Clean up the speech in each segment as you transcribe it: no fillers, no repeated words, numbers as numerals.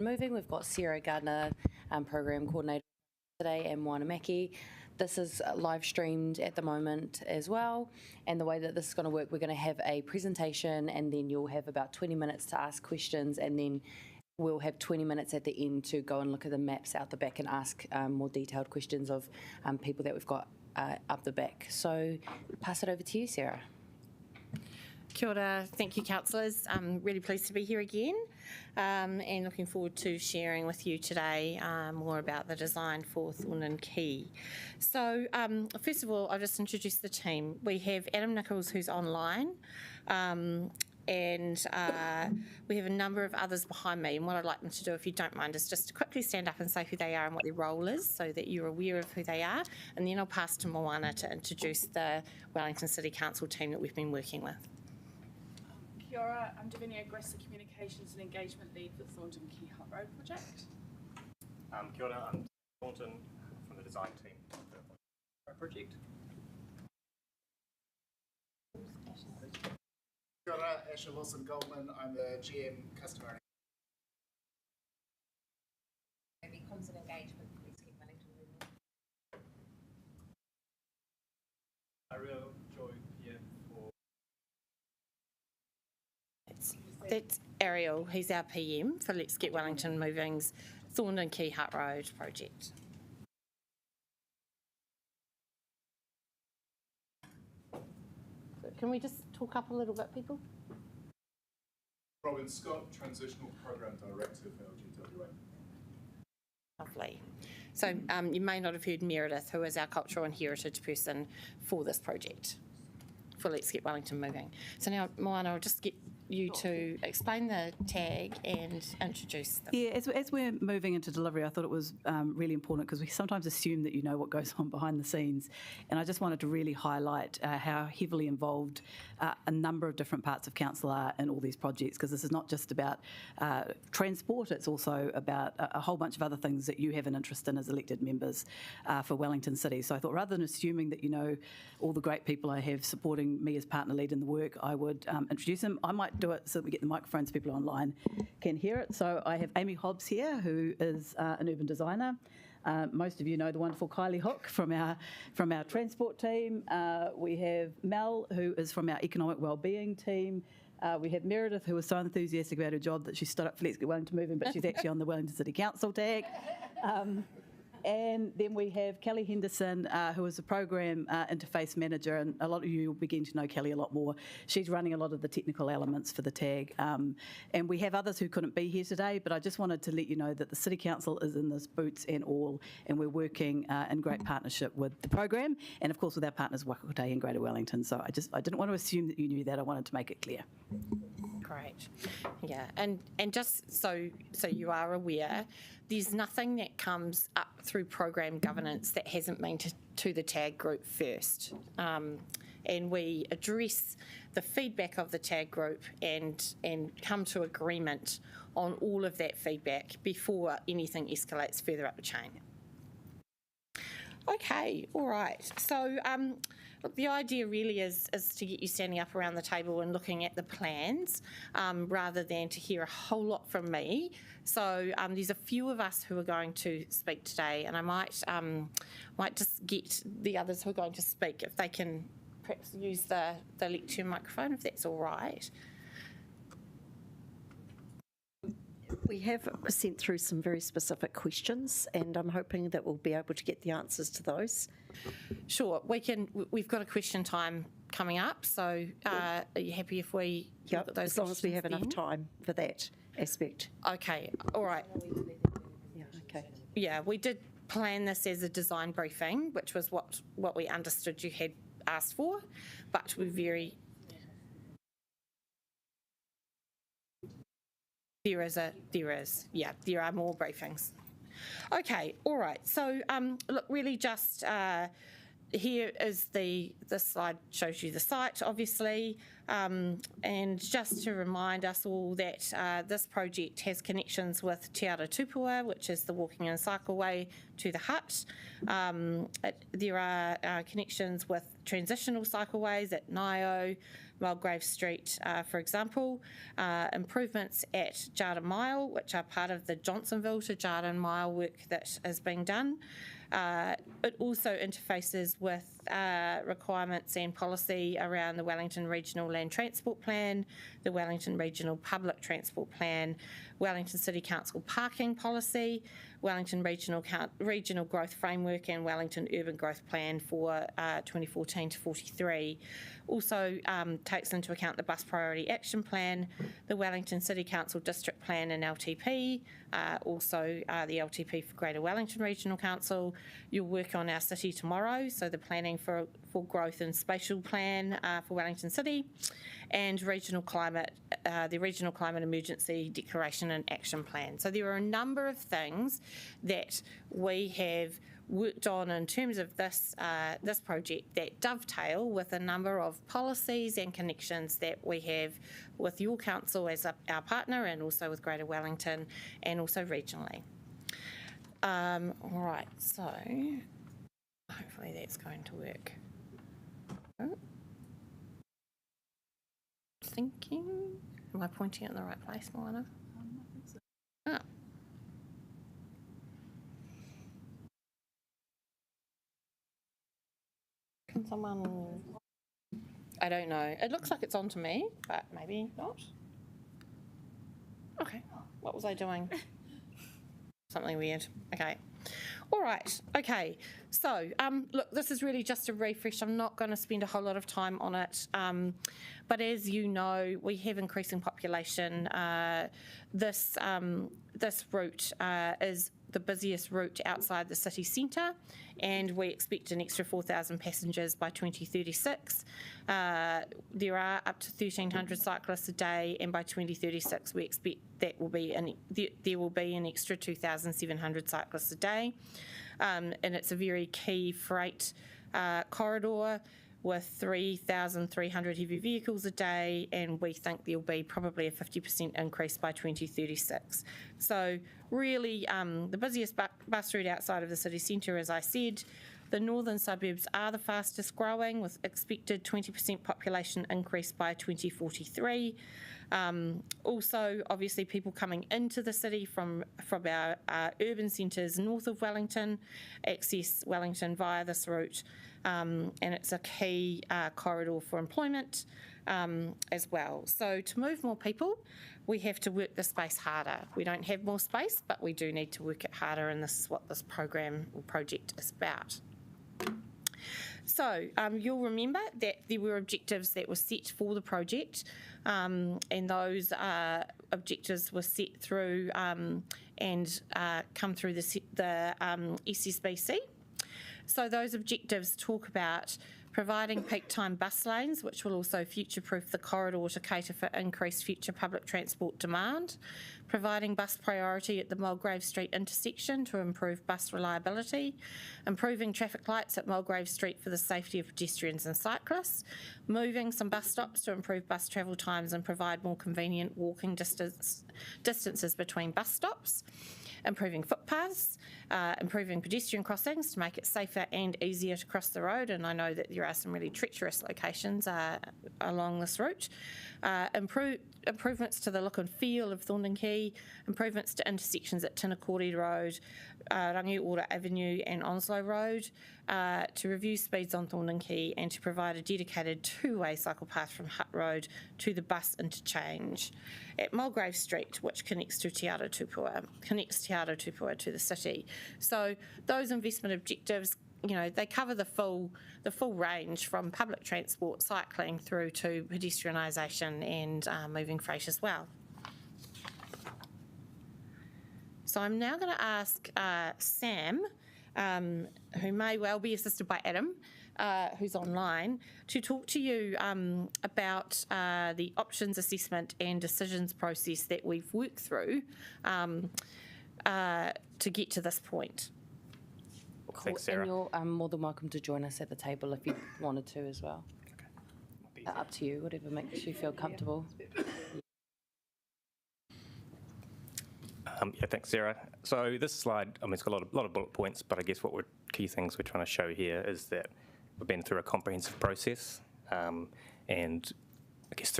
Moving. We've got Sarah Gardner, Program Coordinator today, and Moanamaki. This is live streamed at the moment as well, and the way that this is going to work, we're going to have a presentation, and then you'll have about 20 minutes to ask questions, and then we'll have 20 minutes at the end to go and look at the maps out the back and ask more detailed questions of people that we've got up the back. So pass it over to you, Sarah. Kia ora. Thank you, councillors. I'm really pleased to be here again and looking forward to sharing with you today more about the design for Thorndon Quay. So first of all, I'll just introduce the team. We have Adam Nichols, who's online, and we have a number of others behind me, and what I'd like them to do, if you don't mind, is just to quickly stand up and say who they are and what their role is so that you're aware of who they are, and then I'll pass to Moana to introduce the Wellington City Council team that we've been working with. Kia ora, I'm Davinia Aggressor Communications and Engagement Lead for the Thorndon Quay Hut Road project. Kia ora, I'm Thorndon from the design team for the Road project. Kia ora, Asher Wilson-Goldman, I'm the GM Customer. Maybe comms and engagement, please keep Wellington moving. Ariel Joy here for... That's Ariel, he's our PM for Let's Get Wellington Moving's Thorndon Quay Hut Road project. So can we just talk up a little bit, people? Robin Scott, Transitional Program Director for LGWM. Lovely. So you may not have heard Meredith, who is our cultural and heritage person for this project, for Let's Get Wellington Moving. So now, Moana, I'll just get you to explain the tag and introduce them. Yeah, as we're moving into delivery, I thought it was really important because we sometimes assume that you know what goes on behind the scenes, and I just wanted to really highlight how heavily involved a number of different parts of council are in all these projects, because this is not just about transport, it's also about a whole bunch of other things that you have an interest in as elected members for Wellington City. So I thought rather than assuming that you know all the great people I have supporting me as partner lead in the work, I would introduce them. I might do it so that we get the microphones, people online can hear it. So I have Amy Hobbs here, who is an urban designer. Most of you know the wonderful Kylie Hook from our transport team. We have Mel, who is from our economic wellbeing team. We have Meredith, who was so enthusiastic about her job that she stood up for Let's Get Wellington Moving, but she's actually on the Wellington City Council tag. And then we have Kelly Henderson, who is a program interface manager, and a lot of you will begin to know Kelly a lot more. She's running a lot of the technical elements for the tag. And we have others who couldn't be here today, but I just wanted to let you know that the City Council is in this boots and all, and we're working in great partnership with the program, and of course with our partners Wakakote and Greater Wellington. So I didn't want to assume that you knew that. I wanted to make it clear. Great. Yeah, and just so you are aware, there's nothing that comes up through program governance that hasn't been to the TAG group first. And we address the feedback of the TAG group and come to agreement on all of that feedback before anything escalates further up the chain. Okay, all right. So look, the idea really is to get you standing up around the table and looking at the plans rather than to hear a whole lot from me. So there's a few of us who are going to speak today, and I might just get the others who are going to speak, if they can perhaps use the lecture microphone, if that's all right. We have sent through some very specific questions, and I'm hoping that we'll be able to get the answers to those. Sure, we've got a question time coming up, so are you happy if we look at those as long as we have enough then? time for that aspect. Okay, all right. Yeah, okay. Yeah, we did plan this as a design briefing, which was what we understood you had asked for, but we're very... There are more briefings. Okay, all right. So, look, really just here is the slide shows you the site, obviously, and just to remind us all that this project has connections with Te Ara Tupua, which is the walking and cycleway to the hut. There are connections with transitional cycleways at Ngaio, Mulgrave Street, for example, improvements at Jarden Mile, which are part of the Johnsonville to Jarden Mile work that is being done. It also interfaces with requirements and policy around the Wellington Regional Land Transport Plan, the Wellington Regional Public Transport Plan, Wellington City Council Parking Policy, Wellington Regional Growth Framework and Wellington Urban Growth Plan for 2014 to 43. Also takes into account the Bus Priority Action Plan, the Wellington City Council District Plan and LTP, also the LTP for Greater Wellington Regional Council. You'll work on our City Tomorrow, so the planning for growth and spatial plan for Wellington City, and the Regional Climate Emergency Declaration and Action Plan. So there are a number of things that we have worked on in terms of this project that dovetail with a number of policies and connections that we have with your council as our partner, and also with Greater Wellington and also regionally. Right, so hopefully that's going to work. Oh. Thinking, am I pointing in the right place, Moana? Oh. Can someone... I don't know. It looks like it's on to me, but maybe not. Okay. What was I doing? Something weird. Okay. All right. Okay. So, look, this is really just a refresh. I'm not going to spend a whole lot of time on it. But as you know, we have increasing population. This route is the busiest route outside the city centre, and we expect an extra 4,000 passengers by 2036. There are up to 1,300 cyclists a day, and by 2036 we expect that there will be an extra 2,700 cyclists a day. And it's a very key freight corridor with 3,300 heavy vehicles a day, and we think there'll be probably a 50% increase by 2036. So really the busiest bus route outside of the city centre, as I said. The northern suburbs are the fastest growing, with expected 20% population increase by 2043. Also, obviously, people coming into the city from our urban centres north of Wellington access Wellington via this route, and it's a key corridor for employment as well. So to move more people, we have to work the space harder. We don't have more space, but we do need to work it harder, and this is what this program or project is about. So you'll remember that there were objectives that were set for the project, and those objectives were set through and come through the SSBC. So those objectives talk about providing peak time bus lanes, which will also future-proof the corridor to cater for increased future public transport demand, providing bus priority at the Mulgrave Street intersection to improve bus reliability, improving traffic lights at Mulgrave Street for the safety of pedestrians and cyclists, moving some bus stops to improve bus travel times and provide more convenient walking distances between bus stops, improving footpaths, improving pedestrian crossings to make it safer and easier to cross the road, and I know that there are some really treacherous locations along this route. Improvements to the look and feel of Thorndon Quay, improvements to intersections at Tinakori Road, Rangiora Avenue and Onslow Road, to review speeds on Thorndon Quay and to provide a dedicated two-way cycle path from Hutt Road to the bus interchange at Mulgrave Street, which connects Te Aroha Tupua to the city. So those investment objectives, you know, they cover the full range from public transport, cycling through to pedestrianisation and moving freight as well. So I'm now going to ask Sam, who may well be assisted by Adam, who's online, to talk to you about the options assessment and decisions process that we've worked through to get to this point. Thanks, Sarah. And you're more than welcome to join us at the table if you wanted to as well. Okay. Up to you, whatever makes you feel comfortable. Yeah, thanks, Sarah. So this slide, I mean, it's got a lot of bullet points, but I guess what key things we're trying to show here is that we've been through a comprehensive process, and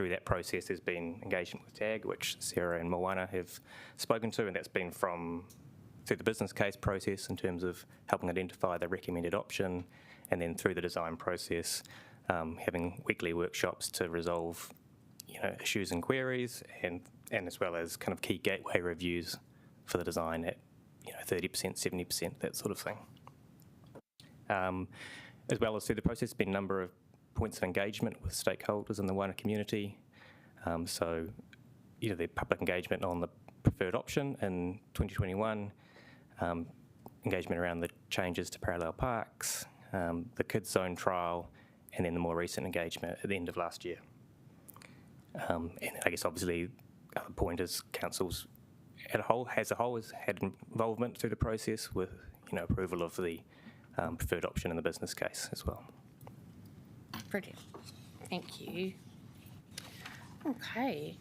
through that process, there's been engagement with TAG, which Sarah and Moana have spoken to, and that's been through the business case process in terms of helping identify the recommended option, and then through the design process, having weekly workshops to resolve issues and queries, and as well as kind of key gateway reviews for the design at 30%, 70%, that sort of thing. As well as through the process, been a number of points of engagement with stakeholders in the wider community. So, the public engagement on the preferred option in 2021, engagement around the changes to parallel parks, the kids zone trial, and then the more recent engagement at the end of last year. And I guess obviously the other point is councils as a whole has had involvement through the process with approval of the preferred option in the business case as well. Brilliant. Thank you. Okay.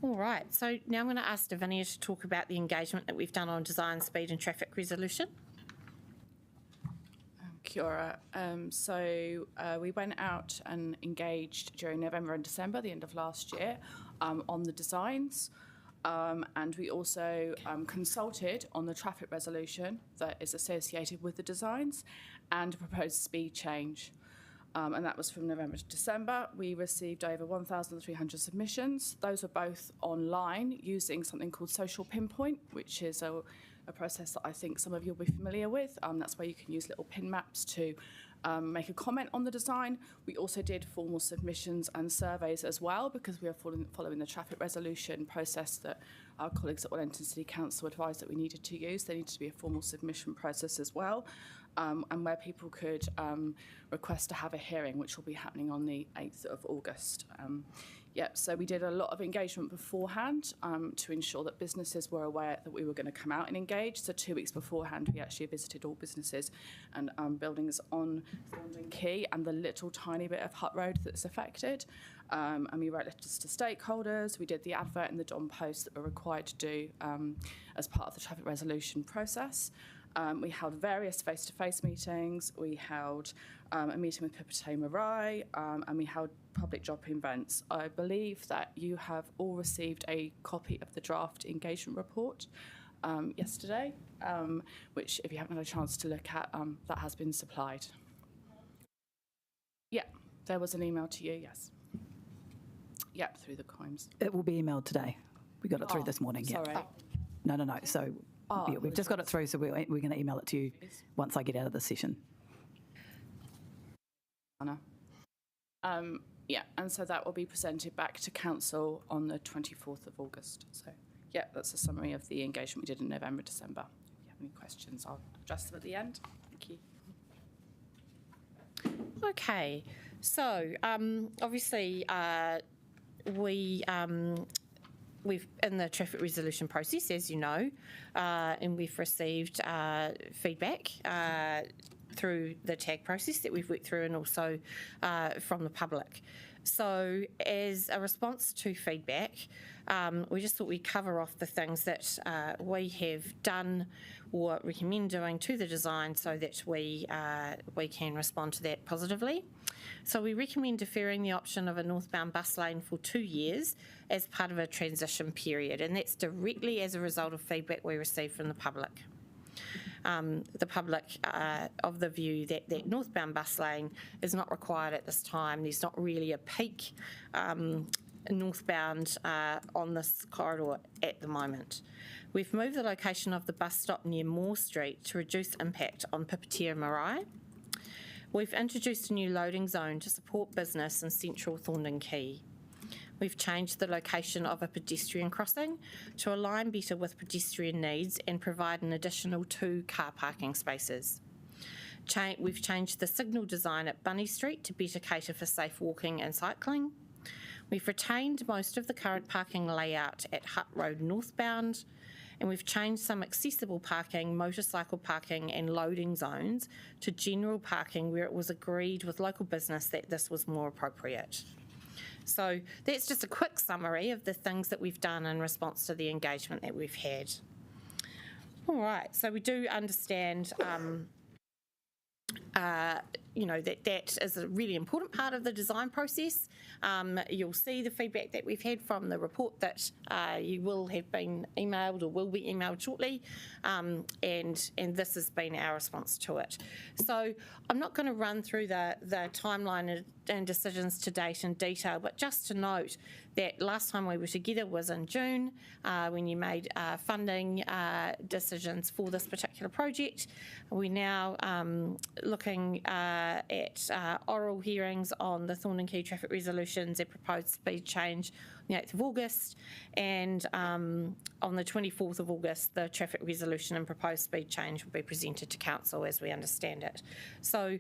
All right. So now I'm going to ask Davinia to talk about the engagement that we've done on design, speed and traffic resolution. Kia ora. We went out and engaged during November and December, the end of last year, on the designs. And we also consulted on the traffic resolution that is associated with the designs and a proposed speed change. And that was from November to December. We received over 1,300 submissions. Those were both online using something called Social Pinpoint, which is a process that I think some of you will be familiar with. That's where you can use little pin maps to make a comment on the design. We also did formal submissions and surveys as well, because we are following the traffic resolution process that our colleagues at Wellington City Council advised that we needed to use. There needed to be a formal submission process as well, and where people could request to have a hearing, which will be happening on the 8th of August. So we did a lot of engagement beforehand to ensure that businesses were aware that we were going to come out and engage. So 2 weeks beforehand, we actually visited all businesses and buildings on Thorndon Quay and the little tiny bit of Hut Road that's affected. And we wrote letters to stakeholders. We did the advert and the Don Post that we're required to do as part of the traffic resolution process. We held various face-to-face meetings. We held a meeting with Pipitay Marai, and we held public drop-in events. I believe that you have all received a copy of the draft engagement report yesterday, which, if you haven't had a chance to look at, that has been supplied. Yeah, there was an email to you, yes. Yep, through the Coims. It will be emailed today. We got it through this morning. Sorry. Yeah. No. So we've just got it through, so we're going to email it to you once I get out of the session. And so that will be presented back to Council on the 24th of August. So, yeah, that's a summary of the engagement we did in November, December. If you have any questions, I'll address them at the end. Thank you. Okay. So, obviously, we've in the traffic resolution process, as you know, and we've received feedback through the TAG process that we've worked through, and also from the public. So as a response to feedback, we just thought we'd cover off the things that we have done or recommend doing to the design so that we can respond to that positively. So we recommend deferring the option of a northbound bus lane for 2 years as part of a transition period, and that's directly as a result of feedback we received from the public. The public of the view that that northbound bus lane is not required at this time. There's not really a peak northbound on this corridor at the moment. We've moved the location of the bus stop near Moore Street to reduce impact on Pipitay Marai. We've introduced a new loading zone to support business in central Thorndon Quay. We've changed the location of a pedestrian crossing to align better with pedestrian needs and provide an additional 2 car parking spaces. We've changed the signal design at Bunny Street to better cater for safe walking and cycling. We've retained most of the current parking layout at Hut Road northbound, and we've changed some accessible parking, motorcycle parking and loading zones to general parking where it was agreed with local business that this was more appropriate. So that's just a quick summary of the things that we've done in response to the engagement that we've had. All right, so we do understand that is a really important part of the design process. You'll see the feedback that we've had from the report that you will have been emailed or will be emailed shortly, and this has been our response to it. So I'm not going to run through the timeline and decisions to date in detail, but just to note that last time we were together was in June when you made funding decisions for this particular project. We're now looking at oral hearings on the Thorndon Quay traffic resolutions and proposed speed change on the 8th of August, and on the 24th of August the traffic resolution and proposed speed change will be presented to Council as we understand it. So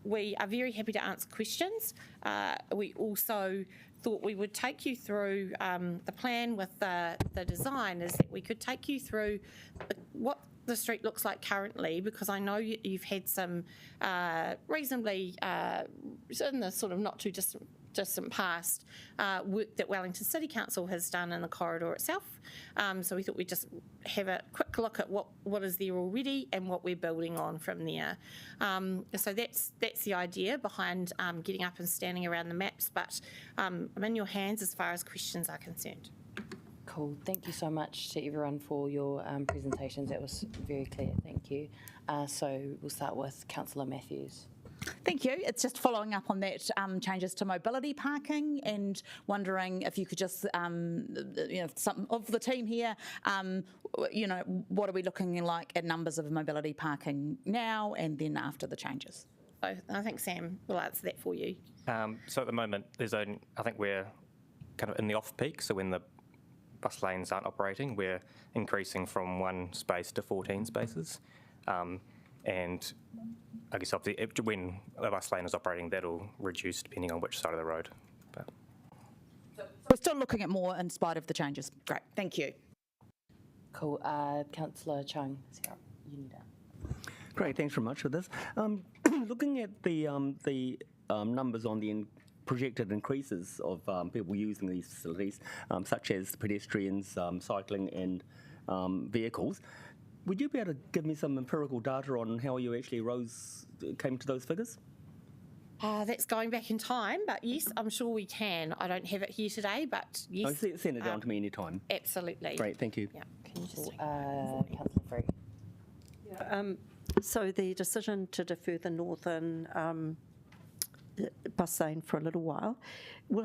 we are very happy to answer questions. We also thought we would take you through the plan with the design, is that we could take you through what the street looks like currently, because I know you've had some reasonably, in the sort of not too distant past, work that Wellington City Council has done in the corridor itself. So we thought we'd just have a quick look at what is there already and what we're building on from there. So that's the idea behind getting up and standing around the maps, but I'm in your hands as far as questions are concerned. Cool. Thank you so much to everyone for your presentations. That was very clear. Thank you. So we'll start with Councillor Matthews. Thank you. It's just following up on that changes to mobility parking, and wondering if you could just, some of the team here, what are we looking like at numbers of mobility parking now and then after the changes? So I think Sam will answer that for you. So at the moment, I think we're kind of in the off-peak, so when the bus lanes aren't operating, we're increasing from 1 space to 14 spaces. And I guess obviously when the bus lane is operating, that'll reduce depending on which side of the road. But we're still looking at more in spite of the changes. Great, thank you. Cool. Councillor Chung, Sarah, you need that. Great, thanks very much for this. Looking at the numbers on the projected increases of people using these facilities, such as pedestrians, cycling and vehicles, would you be able to give me some empirical data on how you actually came to those figures? That's going back in time, but yes, I'm sure we can. I don't have it here today, but yes. Oh, send it down to me anytime. Absolutely. Great, thank you. Yeah. Can you just Councillor Free. So the decision to defer the northern bus lane for a little while,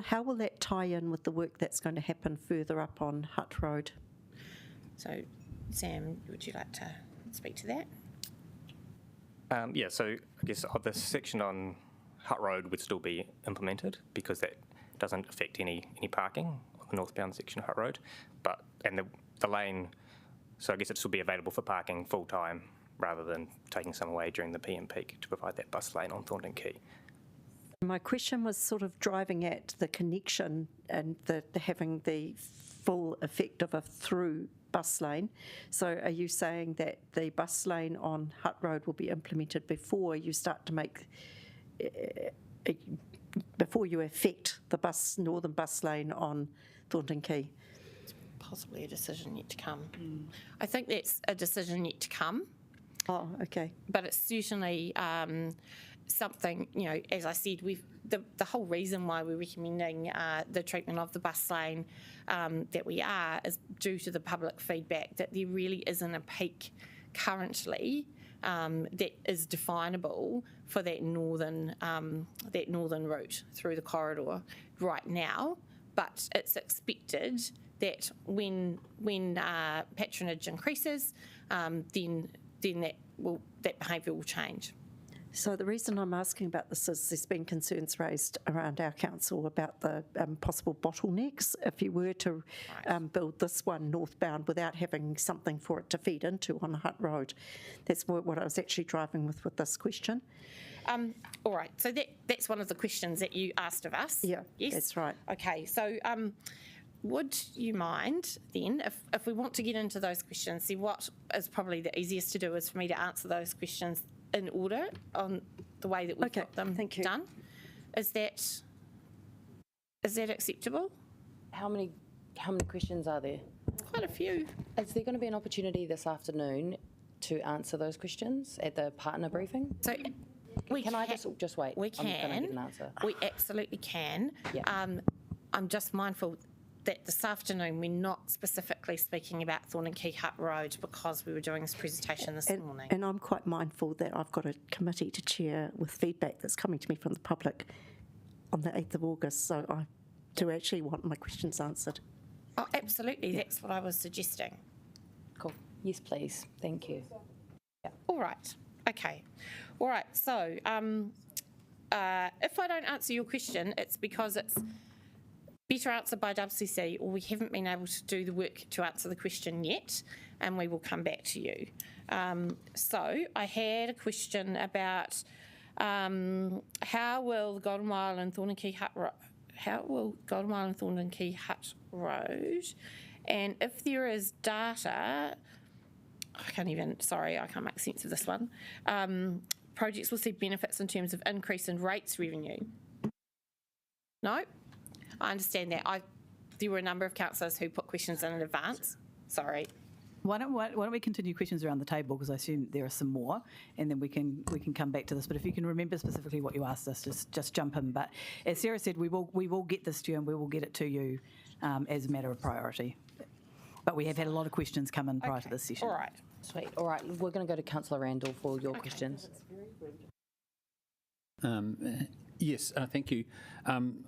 how will that tie in with the work that's going to happen further up on Hutt Road? So, Sam, would you like to speak to that? So I guess the section on Hutt Road would still be implemented because that doesn't affect any parking on the northbound section of Hutt Road. And the lane, so I guess it'd still be available for parking full time rather than taking some away during the PM peak to provide that bus lane on Thorndon Quay. My question was sort of driving at the connection and having the full effect of a through bus lane. So are you saying that the bus lane on Hutt Road will be implemented before you start to make, before you affect the northern bus lane on Thorndon Quay? Possibly a decision yet to come. I think that's a decision yet to come. Oh, okay. But it's certainly something, as I said, the whole reason why we're recommending the treatment of the bus lane that we are is due to the public feedback that there really isn't a peak currently that is definable for that northern route through the corridor right now. But it's expected that when patronage increases, then that behaviour will change. So the reason I'm asking about this is there's been concerns raised around our council about the possible bottlenecks if you were to build this one northbound without having something for it to feed into on Hutt Road. That's what I was actually driving with this question. All right, so that's one of the questions that you asked of us. Yeah, yes? That's right. Okay, so would you mind then, if we want to get into those questions, see what is probably the easiest to do is for me to answer those questions in order on the way that we've got them done. Is that acceptable? How many questions are there? Quite a few. Is there going to be an opportunity this afternoon to answer those questions at the partner briefing? So we Can I just wait? We I'm gonna can. get an answer. We absolutely can. Yeah. I'm just mindful that this afternoon we're not specifically speaking about Thorndon Quay Hut Road because we were doing this presentation this morning. And I'm quite mindful that I've got a committee to chair with feedback that's coming to me from the public on the 8th of August, so I do actually want my questions answered. Oh, absolutely. That's what I was suggesting. Cool. Yes, please. Thank you. All right. Okay. All right. So if I don't answer your question, it's because it's better answered by WCC, or we haven't been able to do the work to answer the question yet, and we will come back to you. So I had a question about how will Golden Mile and Thorndon Quay Hut Road, and if there is data, I can't make sense of this one. Projects will see benefits in terms of increase in rates revenue. No? I understand that. There were a number of councillors who put questions in advance. Sorry. Why don't we continue questions around the table, because I assume there are some more, and then we can come back to this. But if you can remember specifically what you asked us, just jump in. But as Sarah said, we will get this to you, and we will get it to you as a matter of priority. But we have had a lot of questions come in prior to this session. All right. Sweet. All right. We're going to go to Councillor Randall for your questions. Yes, thank you. I'm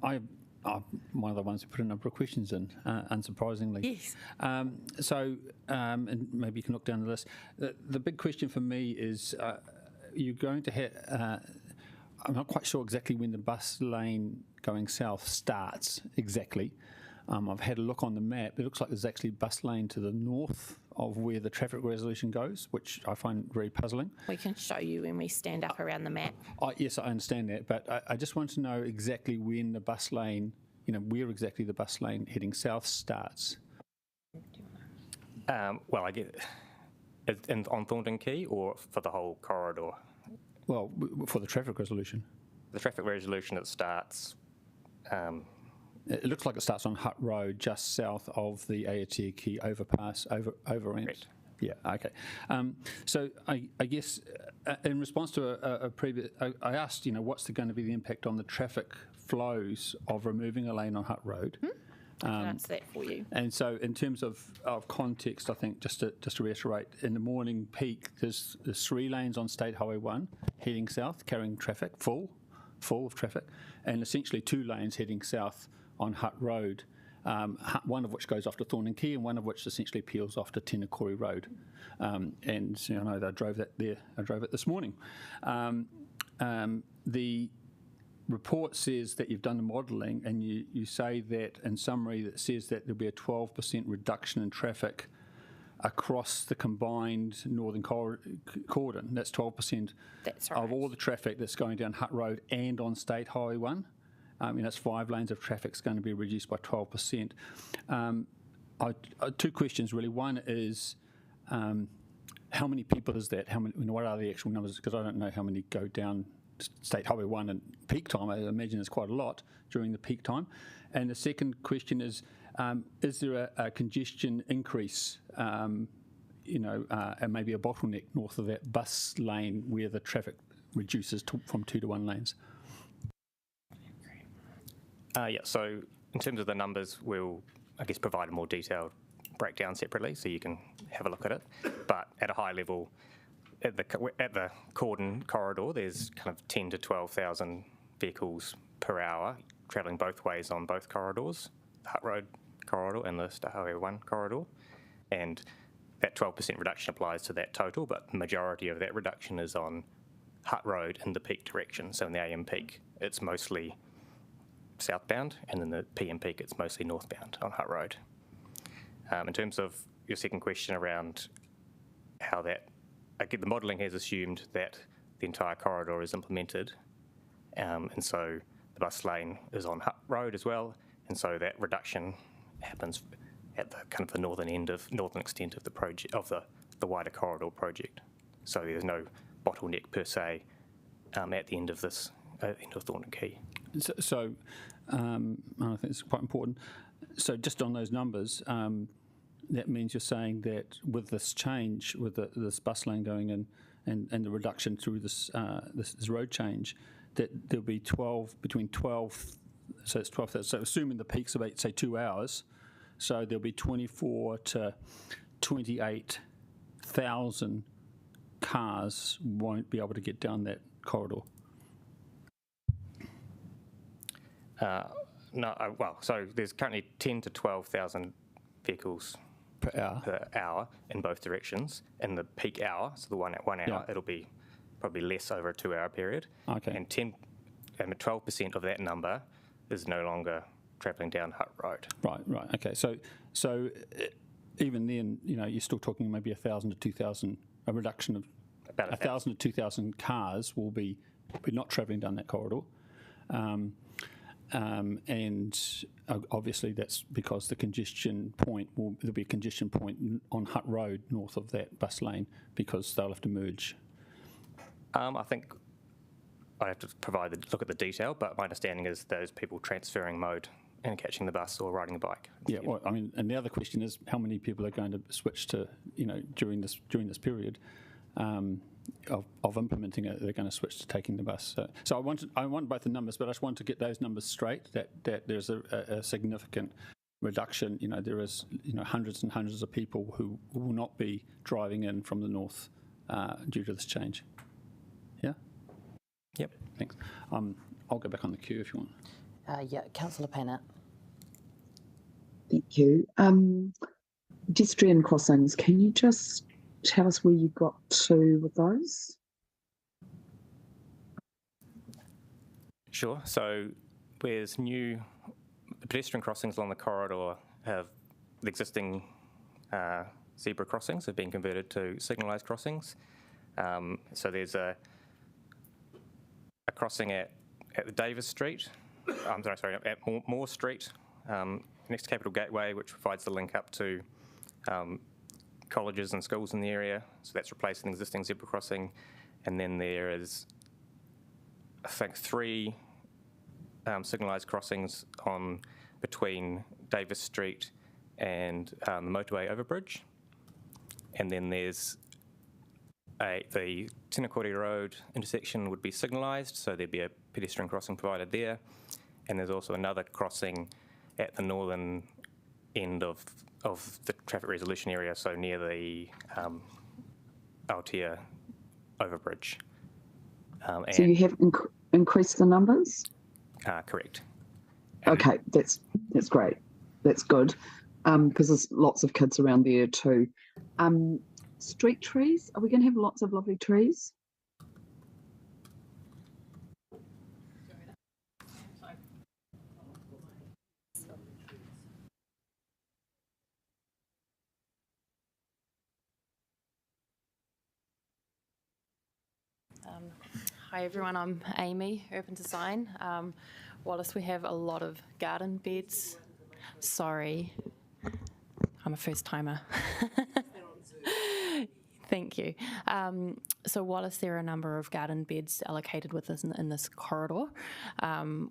one of the ones who put a number of questions in, unsurprisingly. Yes. And maybe you can look down the list. The big question for me is, you're going to have, I'm not quite sure exactly when the bus lane going south starts exactly. I've had a look on the map. It looks like there's actually a bus lane to the north of where the traffic resolution goes, which I find very puzzling. We can show you when we stand up around the map. Yes, I understand that, but I just want to know exactly when the bus lane, where exactly the bus lane heading south starts. Well, I get on Thorndon Quay or for the whole corridor? Well, for the traffic resolution. The traffic resolution, it starts... It looks like it starts on Hut Road, just south of the Aotea Quay overpass, overramp. Correct. Yeah, okay. So I guess in response to a previous, I asked, what's going to be the impact on the traffic flows of removing a lane on Hut Road? I can answer that for you. And so in terms of context, I think just to reiterate, in the morning peak, there's 3 lanes on State Highway 1 heading south, carrying traffic, full of traffic, and essentially 2 lanes heading south on Hut Road, one of which goes off to Thorndon Quay and one of which essentially peels off to Tenakori Road. And I know I drove that there. I drove it this morning. The report says that you've done the modelling, and you say that in summary that says that there'll be a 12% reduction in traffic across the combined northern cordon. That's 12% of all the traffic that's going down Hut Road and on State Highway 1. That's 5 lanes of traffic is going to be reduced by 12%. 2 questions really. One is, how many people is that? What are the actual numbers? Because I don't know how many go down State Highway 1 in peak time. I imagine it's quite a lot during the peak time. And the second question is there a congestion increase, and maybe a bottleneck north of that bus lane where the traffic reduces from 2 to 1 lanes? So in terms of the numbers, we'll, provide a more detailed breakdown separately so you can have a look at it. But at a high level, at the cordon corridor, there's kind of 10 to 12,000 vehicles per hour travelling both ways on both corridors, the Hut Road corridor and the State Highway 1 corridor. And that 12% reduction applies to that total, but the majority of that reduction is on Hut Road in the peak direction. So in the AM peak, it's mostly southbound, and in the PM peak it's mostly northbound on Hut Road. In terms of your second question around how that, the modelling has assumed that the entire corridor is implemented, and so the bus lane is on Hut Road as well, and so that reduction happens at the kind of the northern extent of the project, of the wider corridor project. So there's no bottleneck per se at the end of this end of Thorndon Quay. So I think it's quite important. So just on those numbers, that means you're saying that with this change, with this bus lane going in and the reduction through this road change, that there'll be between 12, so it's 12,000. So assuming the peak's about, say, 2 hours, so there'll be 24 to 28,000 cars won't be able to get down that corridor. No, well, so there's currently 10 to 12,000 vehicles per hour in both directions. In the peak hour, so the 1 hour, Yeah. it'll be probably less over a 2 hour period. Okay. And 12% of that number is no longer travelling down Hutt Road. Right. Okay. So even then, you're still talking maybe 1,000 to 2,000, a reduction of About 1,000 to 2,000 cars will be not travelling down that corridor. And obviously that's because the congestion point there'll be a congestion point on Hutt Road north of that bus lane because they'll have to merge. I think I have to look at the detail, but my understanding is those people transferring mode and catching the bus or riding a bike. Yeah, well, I mean, and the other question is how many people are going to switch to, during this period of implementing it, they're going to switch to taking the bus. So I want both the numbers, but I just want to get those numbers straight, that there's a significant reduction. There is, hundreds and hundreds of people who will not be driving in from the north due to this change. Yeah? Yep. Thanks. I'll go back on the queue if you want. Yeah, Councillor Pennant. Thank you. Pedestrian crossings, can you just tell us where you got to with those? Sure. So there's new pedestrian crossings along the corridor have the existing zebra crossings have been converted to signalised crossings. So there's a crossing at the Davis Street, at Moore Street, next to Capital Gateway, which provides the link up to colleges and schools in the area. So that's replacing the existing zebra crossing. And then there is, I think, 3 signalised crossings between Davis Street and the motorway overbridge. And then there's the Tinakori Road intersection would be signalised, so there'd be a pedestrian crossing provided there. And there's also another crossing at the northern end of the traffic resolution area, so near the Aotea overbridge. So you have increased the numbers? Correct. Okay, that's great. That's good, because there's lots of kids around there too. Street trees, are we going to have lots of lovely trees? Hi everyone, I'm Amy, Urban Design. Wallace, we have a lot of garden beds. Sorry, I'm a first timer. Thank you. So Wallace, there are a number of garden beds allocated with us in this corridor.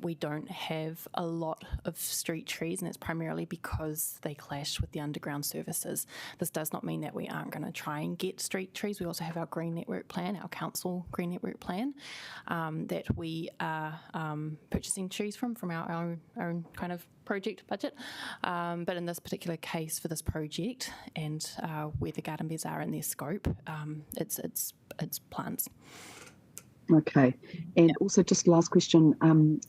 We don't have a lot of street trees, and it's primarily because they clash with the underground services. This does not mean that we aren't going to try and get street trees. We also have our Green Network Plan, our council Green Network Plan, that we are purchasing trees from our own kind of project budget. But in this particular case for this project and where the garden beds are in their scope, it's plants. Okay, and also just last question,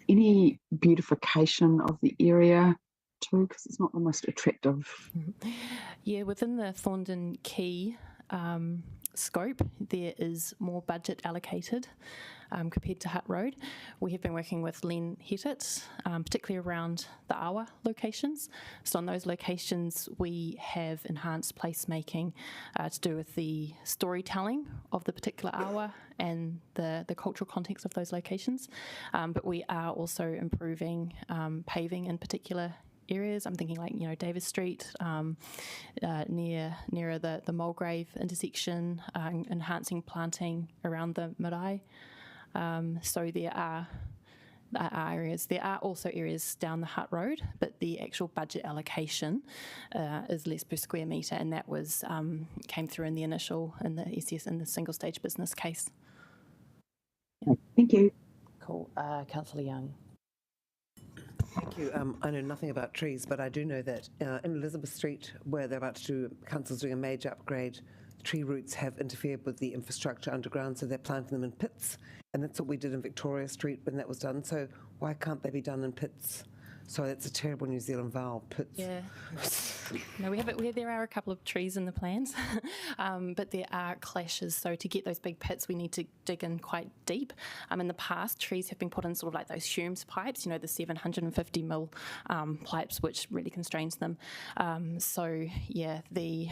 any beautification of the area too, because it's not the most attractive? Yeah, within the Thorndon Quay scope, there is more budget allocated compared to Hutt Road. We have been working with Len Hettit, particularly around the Awa locations. So on those locations, we have enhanced placemaking to do with the storytelling of the particular Awa and the cultural context of those locations. But we are also improving paving in particular areas. I'm thinking like, Davis Street, nearer the Mulgrave intersection, enhancing planting around the marae. So there are areas. There are also areas down the Hutt Road, but the actual budget allocation is less per square metre, and that was came through in the initial, in the SES, in the single stage business case. Thank you. Cool. Councillor Young. Thank you. I know nothing about trees, but I do know that in Elizabeth Street, where they're about to do, council's doing a major upgrade, tree roots have interfered with the infrastructure underground, so they're planting them in pits. And that's what we did in Victoria Street when that was done. So why can't they be done in pits? So that's a terrible New Zealand vowel, pits. Yeah. No, there are a couple of trees in the plans, but there are clashes. So to get those big pits, we need to dig in quite deep. In the past, trees have been put in sort of like those Humes pipes, the 750 mil pipes, which really constrains them. So yeah, the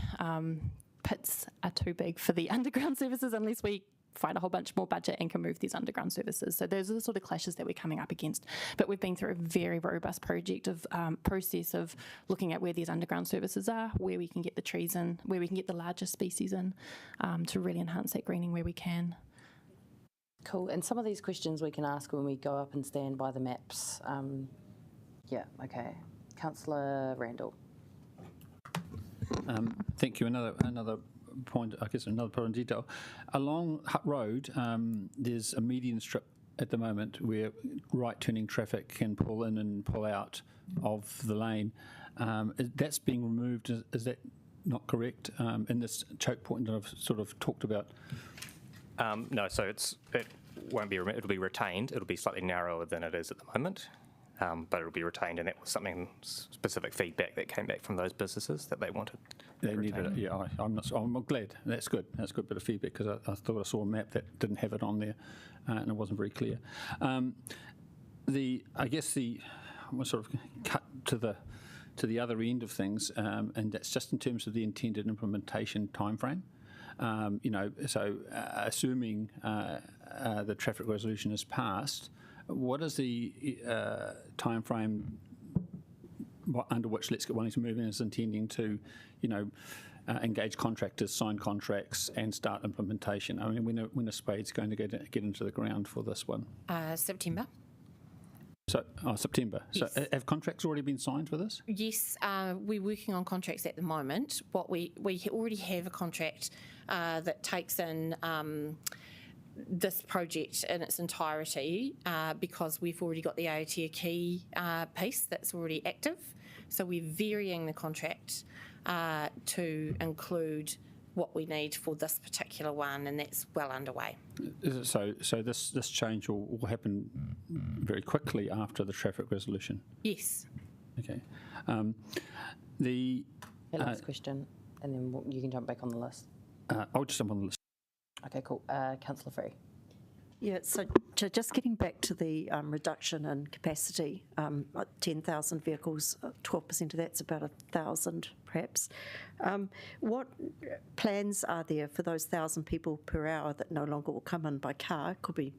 pits are too big for the underground services unless we find a whole bunch more budget and can move these underground services. So those are the sort of clashes that we're coming up against. But we've been through a very robust process of looking at where these underground services are, where we can get the trees in, where we can get the larger species in, to really enhance that greening where we can. Cool. And some of these questions we can ask when we go up and stand by the maps. Yeah, okay. Councillor Randall. Thank you. Another point, I guess another point in detail. Along Hutt Road, there's a median strip at the moment where right-turning traffic can pull in and pull out of the lane. That's being removed. Is that not correct? In this choke point that I've sort of talked about. No, so it won't be. It'll be retained. It'll be slightly narrower than it is at the moment. But it'll be retained, and that was something specific feedback that came back from those businesses that they wanted. They needed it. Yeah, I'm glad. That's good. That's a good bit of feedback because I thought I saw a map that didn't have it on there, and it wasn't very clear. We'll sort of cut to the other end of things, and that's just in terms of the intended implementation timeframe. Assuming the traffic resolution is passed. What is the time frame under which Let's Get Wellington Moving is intending to, engage contractors, sign contracts, and start implementation? I mean, when are spades going to get into the ground for this one? September. So September. Yes. So have contracts already been signed for this? Yes, we're working on contracts at the moment. What we already have a contract that takes in. This project in its entirety because we've already got the Aotea Quay piece that's already active. So we're varying the contract to include what we need for this particular one, and that's well underway. So this change will happen very quickly after the traffic resolution? Yes. Okay. Last question, and then you can jump back on the list. I'll just jump on the list. Okay, cool. Councillor Free. Yeah, so just getting back to the reduction in capacity, 10,000 vehicles, 12% of that's about 1,000 perhaps. What plans are there for those 1,000 people per hour that no longer will come in by car? Could be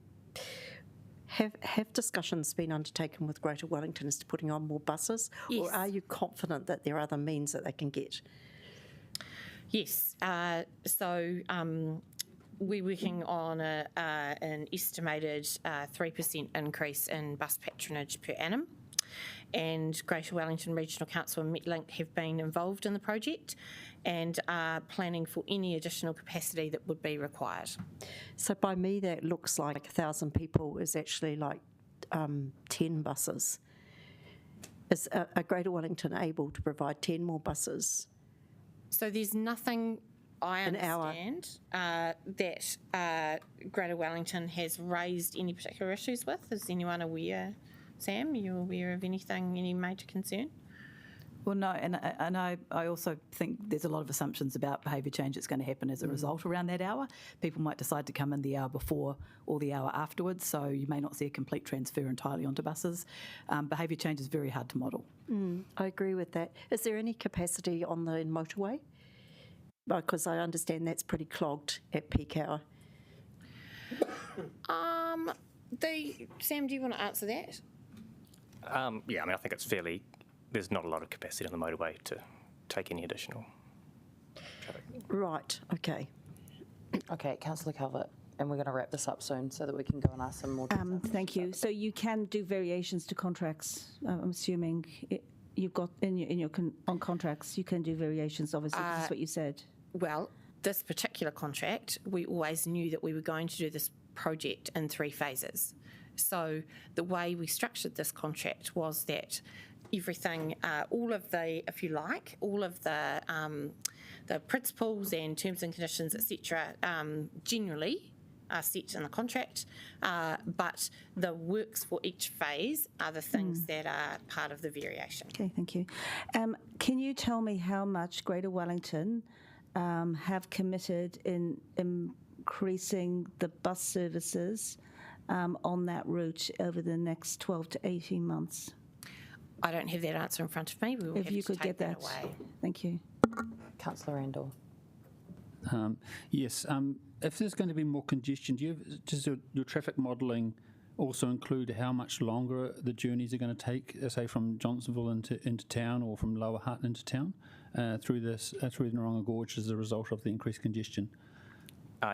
have discussions been undertaken with Greater Wellington as to putting on more buses? Yes. Or are you confident that there are other means that they can get? Yes. We're working on an estimated 3% increase in bus patronage per annum, and Greater Wellington Regional Council and Metlink have been involved in the project and are planning for any additional capacity that would be required. So by me that looks like 1,000 people is actually like 10 buses. Is a Greater Wellington able to provide 10 more buses? So there's nothing I understand that Greater Wellington has raised any particular issues with. Is anyone aware? Sam, are you aware of anything, any major concern? Well, no, and I also think there's a lot of assumptions about behaviour change that's going to happen as a result around that hour. People might decide to come in the hour before or the hour afterwards, so you may not see a complete transfer entirely onto buses. Behaviour change is very hard to model. I agree with that. Is there any capacity on the motorway? Because I understand that's pretty clogged at peak hour. Sam, do you want to answer that? Yeah, I mean, I think it's fairly. There's not a lot of capacity on the motorway to take any additional traffic. Right. Okay. Okay, Councillor Calvert, and we're going to wrap this up soon so that we can go and ask some more details. Thank you. So you can do variations to contracts. I'm assuming you've got on contracts you can do variations. Obviously, this is what you said. Well, this particular contract, we always knew that we were going to do this project in 3 phases. So the way we structured this contract was that everything, all of the, if you like, all of the principles and terms and conditions, etc., generally are set in the contract, but the works for each phase are the things that are part of the variation. Okay, thank you. Can you tell me how much Greater Wellington have committed in increasing the bus services on that route over the next 12 to 18 months? I don't have that answer in front of me. We will If have you to could take get that. away. Thank you. Councillor Randall. Yes. If there's going to be more congestion, does your traffic modelling also include how much longer the journeys are going to take, say from Johnsonville into town or from Lower Hutt into town through the Noronga Gorge as a result of the increased congestion?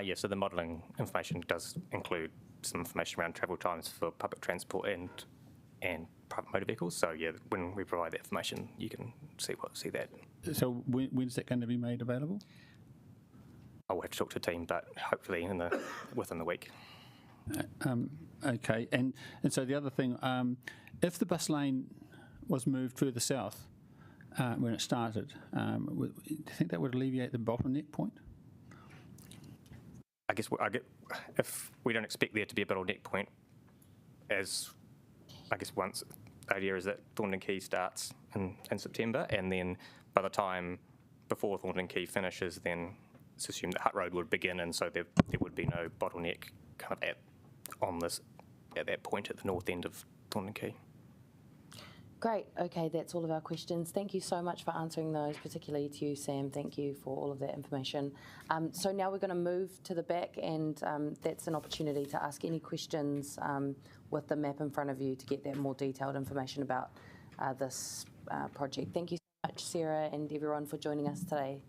Yeah, so the modelling information does include some information around travel times for public transport and private motor vehicles. So yeah, when we provide that information, you can see that. So when's that going to be made available? I will have to talk to the team, but hopefully within the week. Okay, and so the other thing, if the bus lane was moved further south when it started, do you think that would alleviate the bottleneck point? I guess if we don't expect there to be a bottleneck point, as I guess once the idea is that Thorndon Quay starts in September, and then by the time before Thorndon Quay finishes, then it's assumed that Hutt Road would begin, and so there would be no bottleneck kind of at that point at the north end of Thorndon Quay. Great. Okay, that's all of our questions. Thank you so much for answering those, particularly to you, Sam. Thank you for all of that information. So now we're going to move to the back, and that's an opportunity to ask any questions with the map in front of you to get that more detailed information about this project. Thank you so much, Sarah, and everyone for joining us today.